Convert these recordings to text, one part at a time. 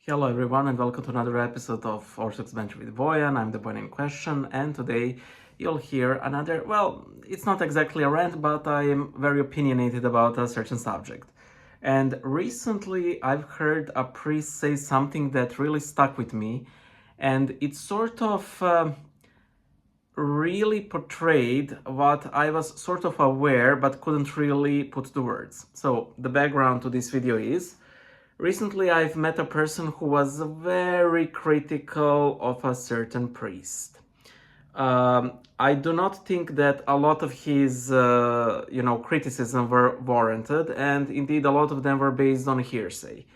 Hello everyone and welcome to another episode of Orthodox Bench with Boyan. I'm the Boyan in question, and today you'll hear another, well, it's not exactly a rant, but I am very opinionated about a certain subject. And recently I've heard a priest say something that really stuck with me, and it sort of really portrayed what I was sort of aware but couldn't really put to words. So the background to this video is, recently I've met a person who was very critical of a certain priest. I do not think that a lot of his, criticism were warranted, and indeed a lot of them were based on hearsay.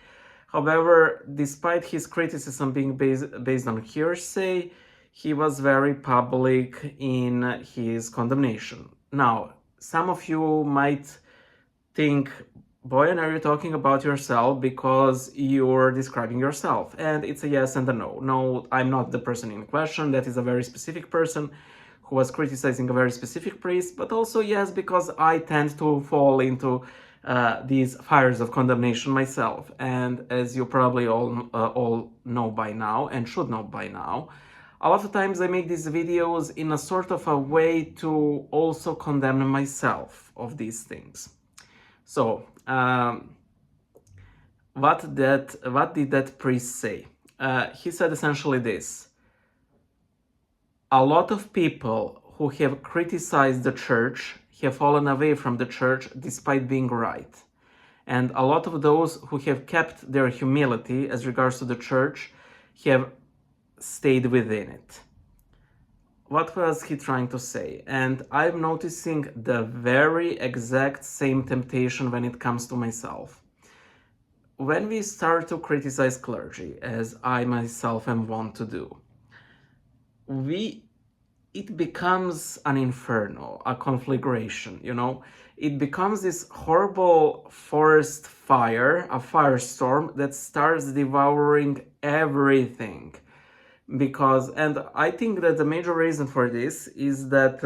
However, despite his criticism being based on hearsay, he was very public in his condemnation. Now, some of you might think, Boyan, are you talking about yourself because you're describing yourself? And it's a yes and a no. No, I'm not the person in question. That is a very specific person who was criticizing a very specific priest, but also yes, because I tend to fall into these fires of condemnation myself. And as you probably all know by now, and should know by now, a lot of times I make these videos in a sort of a way to also condemn myself of these things. So, what did that priest say? He said essentially this: a lot of people who have criticized the church have fallen away from the church despite being right. And a lot of those who have kept their humility as regards to the church have stayed within it. What was he trying to say? And I'm noticing the very exact same temptation when it comes to myself. When we start to criticize clergy, as I myself am wont to do, it becomes an inferno, a conflagration, It becomes this horrible forest fire, a firestorm that starts devouring everything. And I think that the major reason for this is that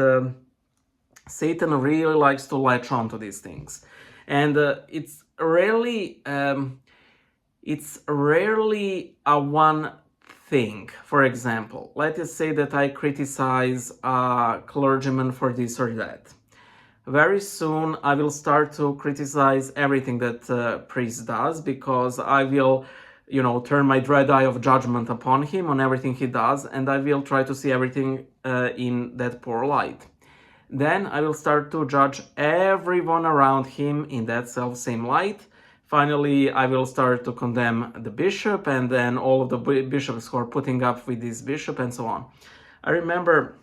Satan really likes to latch on to these things. And it's rarely a one thing. For example, let us say that I criticize a clergyman for this or that. Very soon I will start to criticize everything that priest does, because I will turn my dread eye of judgment upon him on everything he does, and I will try to see everything in that poor light. Then I will start to judge everyone around him in that self-same light. Finally, I will start to condemn the bishop, and then all of the bishops who are putting up with this bishop, and so on. I remember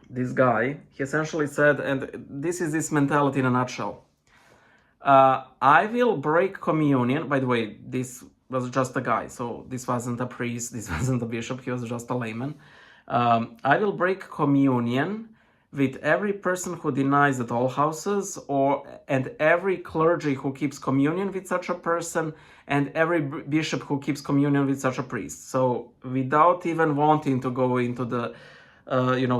this guy, he essentially said, and this is this mentality in a nutshell: I will break communion. By the way, this was just a guy, so this wasn't a priest, this wasn't a bishop, he was just a layman. I will break communion with every person who denies the toll houses, and every clergy who keeps communion with such a person, and every bishop who keeps communion with such a priest. So without even wanting to go into the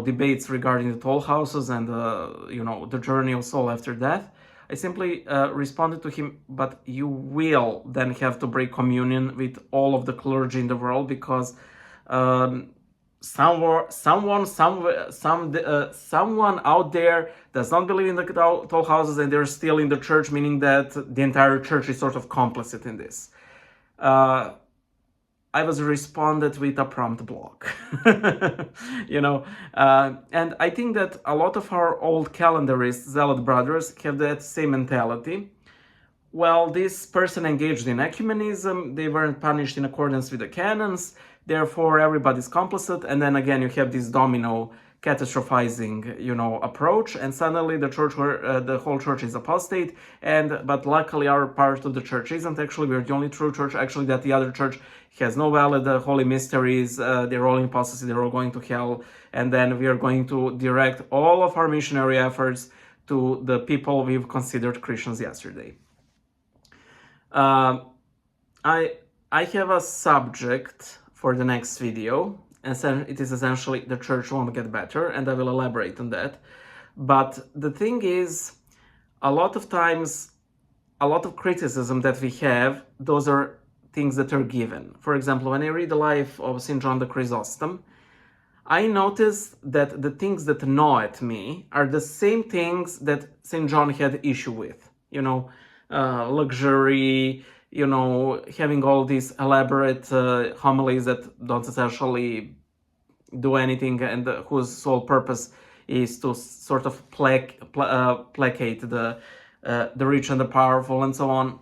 debates regarding the toll houses and the journey of soul after death, I simply responded to him, but you will then have to break communion with all of the clergy in the world, because someone out there does not believe in the toll houses, and they're still in the church, meaning that the entire church is sort of complicit in this. I was responded with a prompt block. And I think that a lot of our old calendarists, zealot brothers, have that same mentality. Well, this person engaged in ecumenism, they weren't punished in accordance with the canons, therefore everybody's complicit, and then again you have this domino catastrophizing, approach, and suddenly the whole church is apostate. But luckily our part of the church isn't. Actually, we're the only true church. Actually, that the other church has no valid holy mysteries. They're all in apostasy. They're all going to hell. And then we are going to direct all of our missionary efforts to the people we've considered Christians yesterday. I have a subject for the next video, and it is essentially the church won't get better, and I will elaborate on that. But the thing is, a lot of times, a lot of criticism that we have, those are things that are given. For example, when I read the life of St. John the Chrysostom, I noticed that the things that gnaw at me are the same things that St. John had issue with. Luxury, having all these elaborate homilies that don't essentially do anything and whose sole purpose is to sort of placate the rich and the powerful and so on.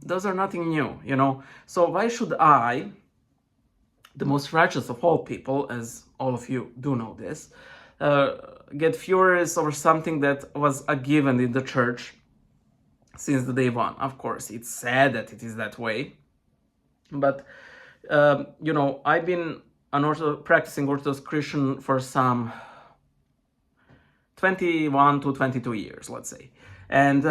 Those are nothing new. So why should I, the most righteous of all people, as all of you do know this, get furious over something that was a given in the church since the day one? Of course, it's sad that it is that way, but I've been an practicing Orthodox Christian for some 21 to 22 years, let's say. And,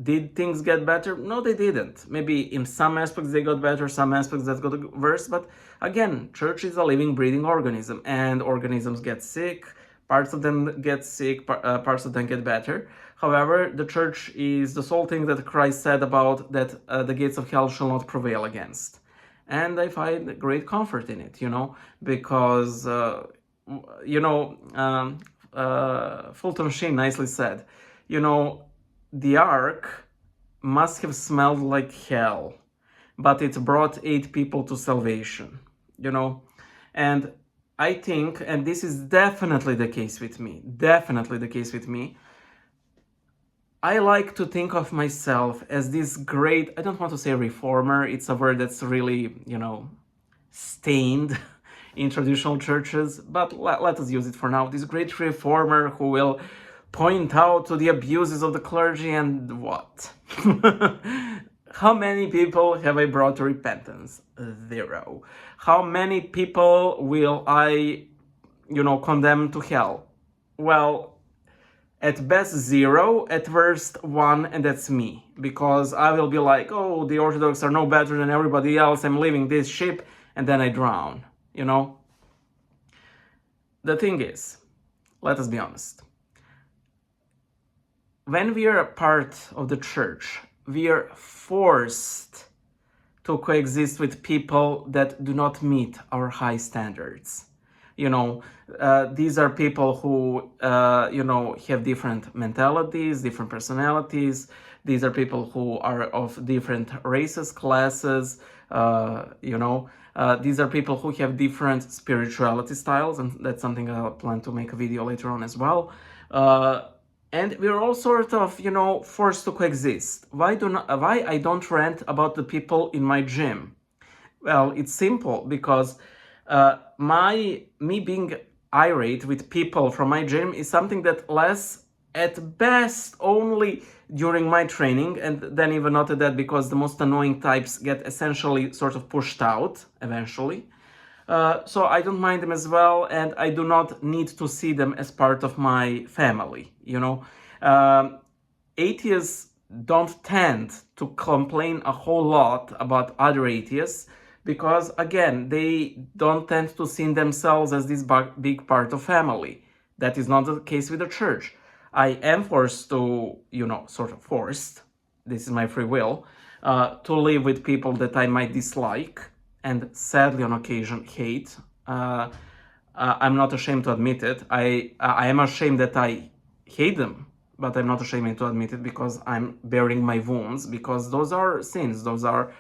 did things get better? No, they didn't. Maybe in some aspects they got better, some aspects that got worse. But again, church is a living, breathing organism, and organisms get sick. Parts of them get sick, parts of them get better. However, the church is the sole thing that Christ said about that the gates of hell shall not prevail against. And I find great comfort in it, because, Fulton Sheen nicely said, the ark must have smelled like hell, but it brought 8 people to salvation, And I think, and this is definitely the case with me, I like to think of myself as this great, I don't want to say reformer, it's a word that's really, stained in traditional churches, but let us use it for now. This great reformer who will point out to the abuses of the clergy and what? How many people have I brought to repentance? 0. How many people will I, condemn to hell? Well, at best 0, at worst 1, and that's me. Because I will be like, oh, the Orthodox are no better than everybody else, I'm leaving this ship, and then I drown, The thing is, let us be honest. When we are a part of the church, we are forced to coexist with people that do not meet our high standards. These are people who, have different mentalities, different personalities. These are people who are of different races, classes, these are people who have different spirituality styles, and that's something I plan to make a video later on as well. And we're all sort of, forced to coexist. Why I don't rant about the people in my gym? Well, it's simple, because me being irate with people from my gym is something that lasts at best only during my training, and then even not at that, because the most annoying types get essentially sort of pushed out eventually. So I don't mind them as well, and I do not need to see them as part of my family, Atheists don't tend to complain a whole lot about other atheists, because, again, they don't tend to see themselves as this big part of family. That is not the case with the church. I am forced to, sort of forced, this is my free will, to live with people that I might dislike, and sadly on occasion hate. I'm not ashamed to admit it. I am ashamed that I hate them, but I'm not ashamed to admit it, because I'm bearing my wounds, because those are sins. Those are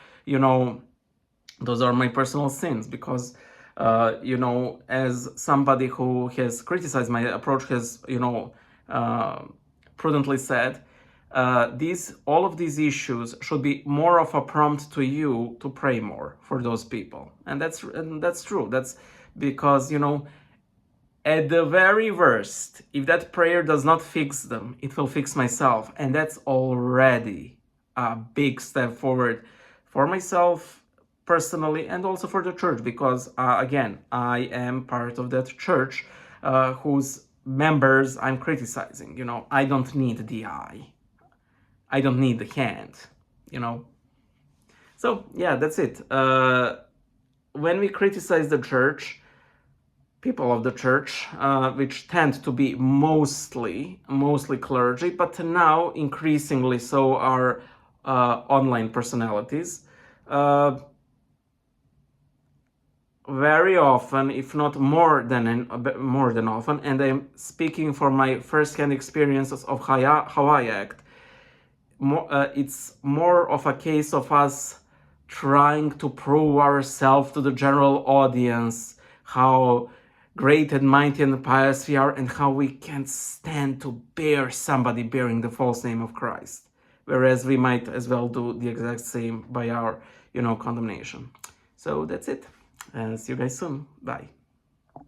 my personal sins, because, as somebody who has criticized my approach has, prudently said, all of these issues should be more of a prompt to you to pray more for those people. And that's true. That's because, at the very worst, if that prayer does not fix them, it will fix myself. And that's already a big step forward for myself personally, and also for the church, because, again, I am part of that church whose members I'm criticizing. I don't need the eye. I don't need the hand, So, yeah, that's it. When we criticize the church, people of the church, which tend to be mostly clergy, but now increasingly so are online personalities. Very often, if not more than often, and I'm speaking from my first-hand experiences of how I act, it's more of a case of us trying to prove ourselves to the general audience, how great and mighty and pious we are, and how we can't stand to bear somebody bearing the false name of Christ. Whereas we might as well do the exact same by our, condemnation. So that's it. And see you guys soon. Bye.